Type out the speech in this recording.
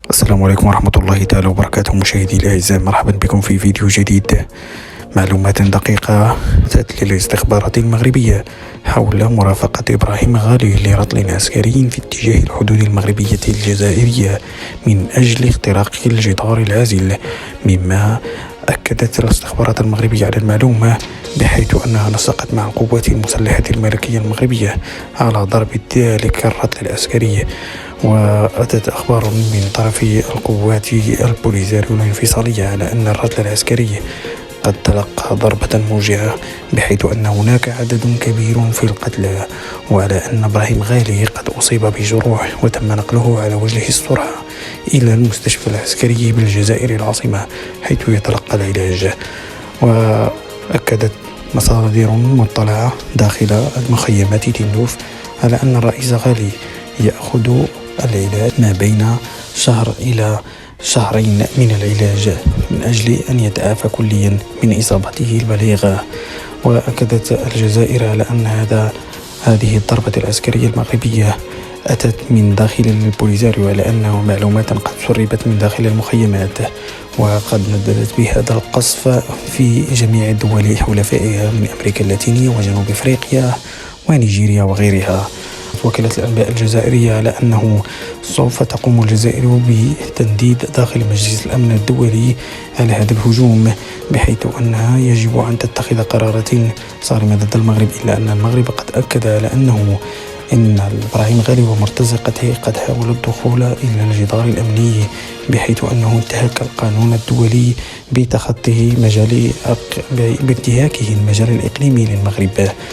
السلام عليكم ورحمة الله تعالى وبركاته. مشاهدي الأعزاء، مرحبا بكم في فيديو جديد. معلومات دقيقة تأتي للاستخبارات المغربية حول مرافقة إبراهيم غالي لرطل عسكري في اتجاه الحدود المغربية الجزائرية من أجل اختراق الجدار العازل، مما أكدت الاستخبارات المغربية على المعلومة، بحيث أنها نسقت مع القوات المسلحة الملكية المغربية على ضرب ذلك الرطل العسكري. وأتت أخبار من طرف القوات البوليساريو الانفصالية على أن الرطل العسكري قد تلقى ضربة موجعة، بحيث أن هناك عدد كبير في القتلى، وعلى أن إبراهيم غالي قد أصيب بجروح وتم نقله على وجه السرعة إلى المستشفى العسكري بالجزائر العاصمة حيث يتلقى العلاج. وأكدت مصادر مطلعة داخل مخيمات تندوف على أن الرئيس غالي يأخذ العلاج ما بين شهر إلى شهرين من العلاج من أجل أن يتعافى كليا من إصابته البليغة. وأكدت الجزائر على أن هذه الضربة العسكرية المغربية أتت من داخل البوليساريو، على أنه معلومات قد سربت من داخل المخيمات، وقد نددت بهذا القصف في جميع الدول حلفائها من أمريكا اللاتينية وجنوب أفريقيا ونيجيريا وغيرها. وكالة الأنباء الجزائرية على أنه سوف تقوم الجزائر بتنديد داخل مجلس الأمن الدولي على هذا الهجوم، بحيث أنها يجب أن تتخذ قرارات صارمة ضد المغرب، إلا أن المغرب قد أكد على أنه إن إبراهيم غالي ومرتزقته قد حاولوا الدخول إلى الجدار الأمني، بحيث أنه انتهك القانون الدولي بانتهاكه المجال الإقليمي للمغرب.